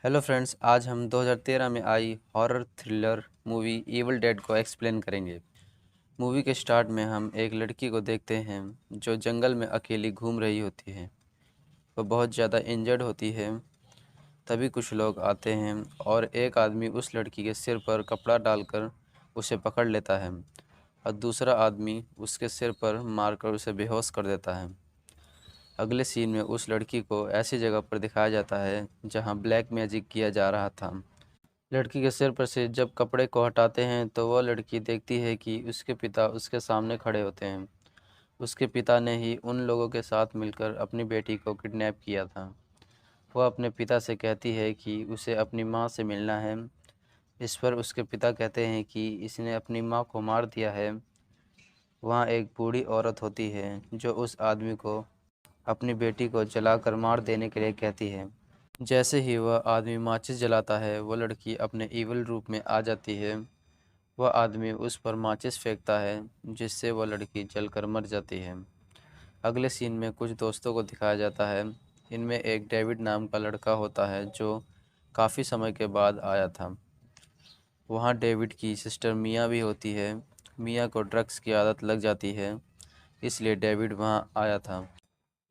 Hello friends, आज हम 2013 में आई horror thriller movie Evil Dead को एक्सप्लेन करेंगे। मूवी के स्टार्ट में हम एक लड़की को देखते हैं जो जंगल में अकेली घूम रही होती है। वो बहुत ज़्यादा इंजर्ड होती है। तभी कुछ लोग आते हैं और एक आदमी उस लड़की के सिर पर कपड़ा डालकर उसे पकड़ लेता है और दूसरा आदमी उसके सिर पर मारकर उसे बेहोश कर देता है। अगले सीन में उस लड़की को ऐसी जगह पर दिखाया जाता है जहां ब्लैक मैजिक किया जा रहा था। लड़की के सिर पर से जब कपड़े को हटाते हैं तो वह लड़की देखती है कि उसके पिता उसके सामने खड़े होते हैं। उसके पिता ने ही उन लोगों के साथ मिलकर अपनी बेटी को किडनैप किया था। वह अपने पिता से कहती है कि उसे अपनी माँ से मिलना है। इस पर उसके पिता कहते हैं कि इसने अपनी माँ को मार दिया है। वहाँ एक बूढ़ी औरत होती है जो उस आदमी को अपनी बेटी को जलाकर मार देने के लिए कहती है। जैसे ही वह आदमी माचिस जलाता है, वो लड़की अपने ईविल रूप में आ जाती है। वह आदमी उस पर माचिस फेंकता है जिससे वह लड़की जलकर मर जाती है। अगले सीन में कुछ दोस्तों को दिखाया जाता है। इनमें एक डेविड नाम का लड़का होता है जो काफ़ी समय के बाद आया था। वहाँ डेविड की सिस्टर मिया भी होती है। मिया को ड्रग्स की आदत लग जाती है, इसलिए डेविड वहाँ आया था।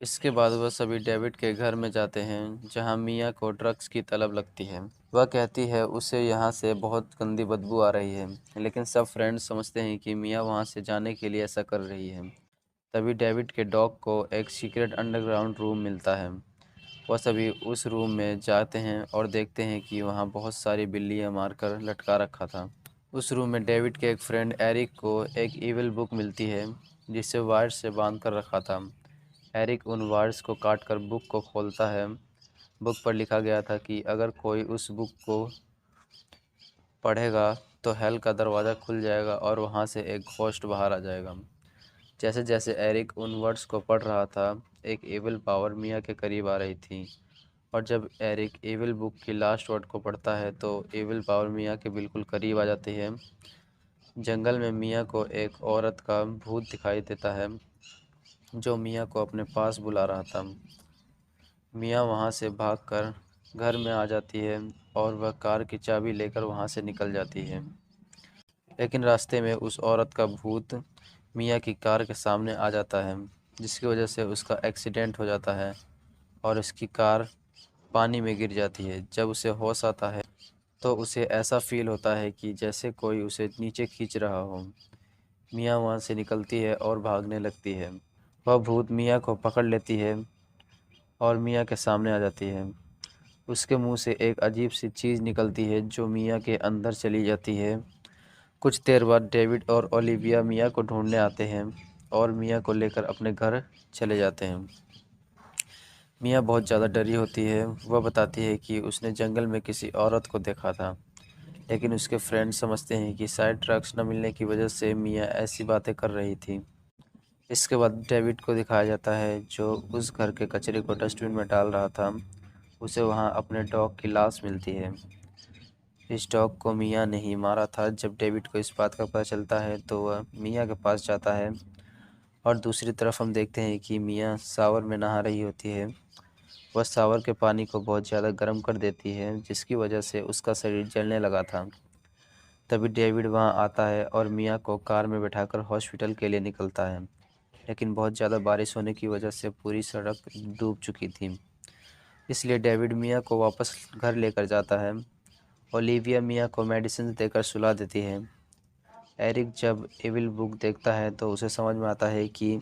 इसके बाद वह सभी डेविड के घर में जाते हैं जहाँ मिया को ड्रग्स की तलब लगती है। वह कहती है उसे यहाँ से बहुत गंदी बदबू आ रही है, लेकिन सब फ्रेंड्स समझते हैं कि मिया वहाँ से जाने के लिए ऐसा कर रही है। तभी डेविड के डॉग को एक सीक्रेट अंडरग्राउंड रूम मिलता है। वह सभी उस रूम में जाते हैं और देखते हैं कि वहाँ बहुत सारी बिल्लियाँ मारकर लटका रखा था। उस रूम में डेविड के एक फ्रेंड एरिक को एक ईविल बुक मिलती है जिसे वायर से बांध कर रखा था। एरिक उन वायर्स को काटकर बुक को खोलता है। बुक पर लिखा गया था कि अगर कोई उस बुक को पढ़ेगा तो हेल का दरवाज़ा खुल जाएगा और वहाँ से एक घोस्ट बाहर आ जाएगा। जैसे जैसे एरिक उन वर्ड्स को पढ़ रहा था, एक एविल पावर मिया के करीब आ रही थी। और जब एरिक एविल बुक की लास्ट वर्ड को पढ़ता है तो एविल पावर मिया के बिल्कुल करीब आ जाती है। जंगल में मिया को एक औरत का भूत दिखाई देता है जो मिया को अपने पास बुला रहा था। मिया वहाँ से भागकर घर में आ जाती है और वह कार की चाबी लेकर वहाँ से निकल जाती है। लेकिन रास्ते में उस औरत का भूत मिया की कार के सामने आ जाता है, जिसकी वजह से उसका एक्सीडेंट हो जाता है और उसकी कार पानी में गिर जाती है। जब उसे होश आता है तो उसे ऐसा फील होता है कि जैसे कोई उसे नीचे खींच रहा हो। मिया वहाँ से निकलती है और भागने लगती है। वह भूत मिया को पकड़ लेती है और मिया के सामने आ जाती है। उसके मुंह से एक अजीब सी चीज़ निकलती है जो मिया के अंदर चली जाती है। कुछ देर बाद डेविड और ओलिविया मिया को ढूंढने आते हैं और मिया को लेकर अपने घर चले जाते हैं। मिया बहुत ज़्यादा डरी होती है। वह बताती है कि उसने जंगल में किसी औरत को देखा था, लेकिन उसके फ्रेंड्स समझते हैं कि शायद ड्रग्स न मिलने की वजह से मिया ऐसी बातें कर रही थी। इसके बाद डेविड को दिखाया जाता है जो उस घर के कचरे को डस्टबिन में डाल रहा था। उसे वहाँ अपने डॉग की लाश मिलती है। इस डॉग को मिया ने ही मारा था। जब डेविड को इस बात का पता चलता है तो वह मिया के पास जाता है और दूसरी तरफ हम देखते हैं कि मिया शावर में नहा रही होती है। वह शावर के पानी को बहुत ज़्यादा गर्म कर देती है जिसकी वजह से उसका शरीर जलने लगा था। तभी डेविड वहाँ आता है और मिया को कार में बैठाकर हॉस्पिटल के लिए निकलता है, लेकिन बहुत ज़्यादा बारिश होने की वजह से पूरी सड़क डूब चुकी थी। इसलिए डेविड मिया को वापस घर लेकर जाता है। ओलिविया मिया को मेडिसिन देकर सुला देती है। एरिक जब एविल बुक देखता है तो उसे समझ में आता है कि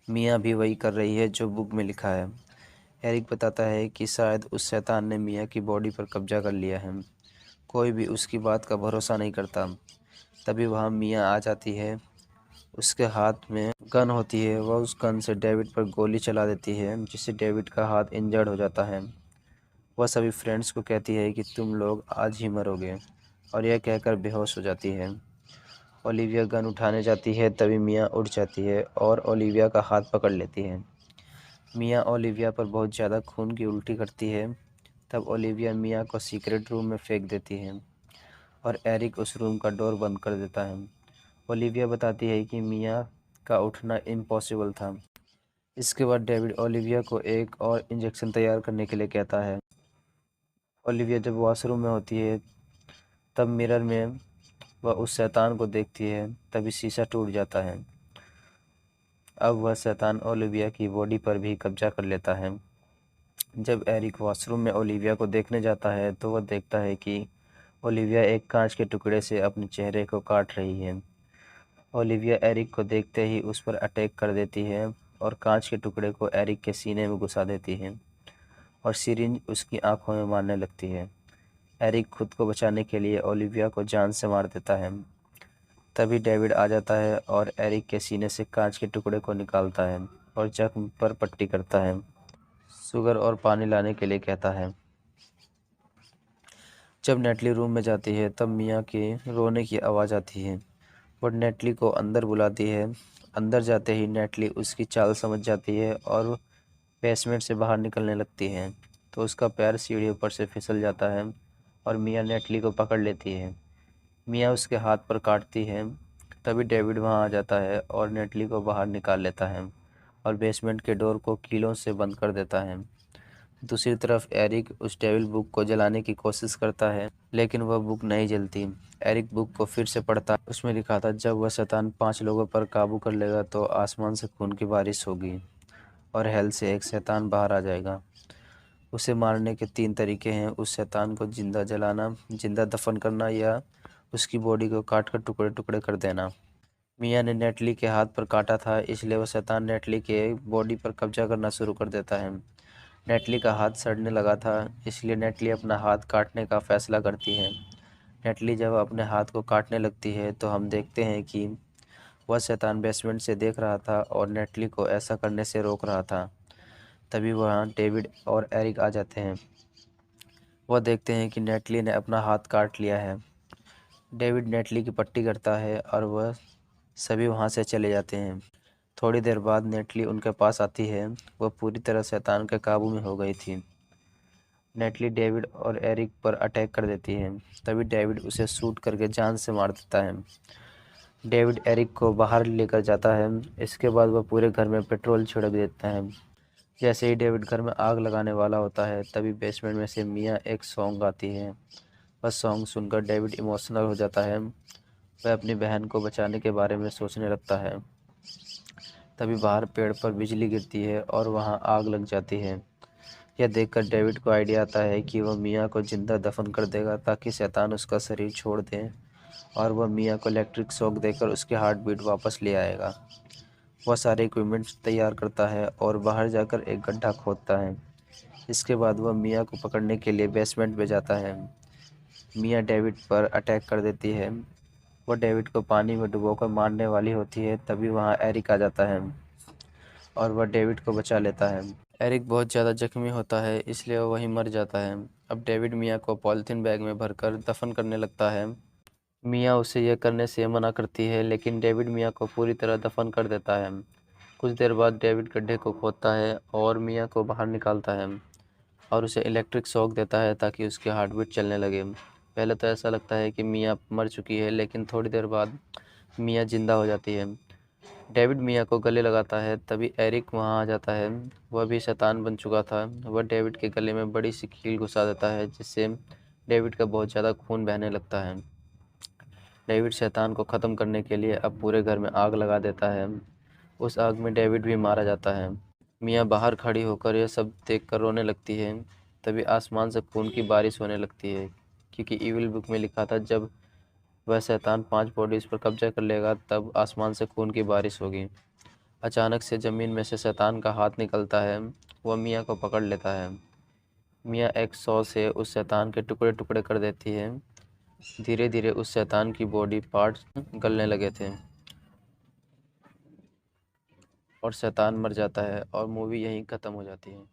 मिया भी वही कर रही है जो बुक में लिखा है। एरिक बताता है कि शायद उस शैतान ने मिया की बॉडी पर कब्जा कर लिया है। कोई भी उसकी बात का भरोसा नहीं करता। तभी वहाँ मिया आ जाती है। उसके हाथ में गन होती है। वह उस गन से डेविड पर गोली चला देती है जिससे डेविड का हाथ इंजर्ड हो जाता है। वह सभी फ्रेंड्स को कहती है कि तुम लोग आज ही मरोगे, और यह कहकर बेहोश हो जाती है। ओलिविया गन उठाने जाती है तभी मिया उठ जाती है और ओलिविया का हाथ पकड़ लेती है। मिया ओलिविया पर बहुत ज़्यादा खून की उल्टी करती है। तब ओलिविया मिया को सीक्रेट रूम में फेंक देती है और एरिक उस रूम का डोर बंद कर देता है। ओलिविया बताती है कि मिया का उठना इम्पॉसिबल था। इसके बाद डेविड ओलिविया को एक और इंजेक्शन तैयार करने के लिए कहता है। ओलिविया जब वॉशरूम में होती है तब मिरर में वह उस शैतान को देखती है, तभी शीशा टूट जाता है। अब वह शैतान ओलिविया की बॉडी पर भी कब्जा कर लेता है। जब एरिक वॉशरूम में ओलिविया को देखने जाता है तो वह देखता है कि ओलिविया एक कांच के टुकड़े से अपने चेहरे को काट रही है। ओलिविया एरिक को देखते ही उस पर अटैक कर देती है और कांच के टुकड़े को एरिक के सीने में घुसा देती है और सिरिंज उसकी आंखों में मारने लगती है। एरिक खुद को बचाने के लिए ओलिविया को जान से मार देता है। तभी डेविड आ जाता है और एरिक के सीने से कांच के टुकड़े को निकालता है और जख्म पर पट्टी करता है। शुगर और पानी लाने के लिए कहता है। जब नेटली रूम में जाती है तब मिया के रोने की आवाज़ आती है। वह नेटली को अंदर बुलाती है। अंदर जाते ही नेटली उसकी चाल समझ जाती है और बेसमेंट से बाहर निकलने लगती है तो उसका पैर सीढ़ी ऊपर से फिसल जाता है और मिया नेटली को पकड़ लेती है। मिया उसके हाथ पर काटती है। तभी डेविड वहां आ जाता है और नेटली को बाहर निकाल लेता है और बेसमेंट के डोर को कीलों से बंद कर देता है। दूसरी तरफ एरिक उस डेविल बुक को जलाने की कोशिश करता है, लेकिन वह बुक नहीं जलती। एरिक बुक को फिर से पढ़ता है। उसमें लिखा था, जब वह शैतान 5 लोगों पर काबू कर लेगा तो आसमान से खून की बारिश होगी और हेल से एक शैतान बाहर आ जाएगा। उसे मारने के 3 तरीके हैं, उस शैतान को जिंदा जलाना, जिंदा दफन करना या उसकी बॉडी को काट कर टुकड़े टुकड़े कर देना। मिया ने नेटली के हाथ पर काटा था, इसलिए वह शैतान नेटली के बॉडी पर कब्जा करना शुरू कर देता है। नेटली का हाथ सड़ने लगा था, इसलिए नेटली अपना हाथ काटने का फैसला करती है। नेटली जब अपने हाथ को काटने लगती है तो हम देखते हैं कि वह शैतान बेसमेंट से देख रहा था और नेटली को ऐसा करने से रोक रहा था। तभी वहाँ डेविड और एरिक आ जाते हैं। वह देखते हैं कि नेटली ने अपना हाथ काट लिया है। डेविड नेटली की पट्टी करता है और वह सभी वहाँ से चले जाते हैं। थोड़ी देर बाद नेटली उनके पास आती है। वह पूरी तरह शैतान के काबू में हो गई थी। नेटली डेविड और एरिक पर अटैक कर देती है। तभी डेविड उसे शूट करके जान से मार देता है। डेविड एरिक को बाहर लेकर जाता है। इसके बाद वह पूरे घर में पेट्रोल छिड़क देता है। जैसे ही डेविड घर में आग लगाने वाला होता है तभी बेसमेंट में से मिया एक सॉन्ग गाती है। वह सॉन्ग सुनकर डेविड इमोशनल हो जाता है। वह अपनी बहन को बचाने के बारे में सोचने लगता है। तभी बाहर पेड़ पर बिजली गिरती है और वहां आग लग जाती है। यह देखकर डेविड को आइडिया आता है कि वह मिया को जिंदा दफन कर देगा ताकि शैतान उसका शरीर छोड़ दे और वह मिया को इलेक्ट्रिक शॉक देकर उसके हार्ट बीट वापस ले आएगा। वह सारे इक्विपमेंट्स तैयार करता है और बाहर जाकर एक गड्ढा खोदता है। इसके बाद वह मिया को पकड़ने के लिए बेसमेंट में जाता है। मिया डेविड पर अटैक कर देती है। वह डेविड को पानी में डुबोकर मारने वाली होती है, तभी वहां एरिक आ जाता है और वह डेविड को बचा लेता है। एरिक बहुत ज़्यादा जख्मी होता है, इसलिए वह वहीं मर जाता है। अब डेविड मिया को पॉलिथीन बैग में भरकर दफन करने लगता है। मिया उसे यह करने से मना करती है, लेकिन डेविड मिया को पूरी तरह दफन कर देता है। कुछ देर बाद डेविड गड्ढे को खोदता है और मिया को बाहर निकालता है और उसे इलेक्ट्रिक शॉक देता है ताकि उसकी हार्ट बीट चलने लगे। पहले तो ऐसा लगता है कि मिया मर चुकी है, लेकिन थोड़ी देर बाद मिया जिंदा हो जाती है। डेविड मिया को गले लगाता है, तभी एरिक वहां आ जाता है। वह भी शैतान बन चुका था। वह डेविड के गले में बड़ी सी कील घुसा देता है, जिससे डेविड का बहुत ज़्यादा खून बहने लगता है। डेविड शैतान को ख़त्म करने के लिए अब पूरे घर में आग लगा देता है। उस आग में डेविड भी मारा जाता है। मिया बाहर खड़ी होकर यह सब देखकर रोने लगती है। तभी आसमान से खून की बारिश होने लगती है, क्योंकि ईविल बुक में लिखा था, जब वह शैतान 5 बॉडीज पर कब्जा कर लेगा तब आसमान से खून की बारिश होगी। अचानक से ज़मीन में से शैतान का हाथ निकलता है। वह मिया को पकड़ लेता है। मिया एक सौ से उस शैतान के टुकड़े टुकड़े कर देती है। धीरे धीरे उस शैतान की बॉडी पार्ट्स गलने लगे थे और शैतान मर जाता है और मूवी यहीं ख़त्म हो जाती है।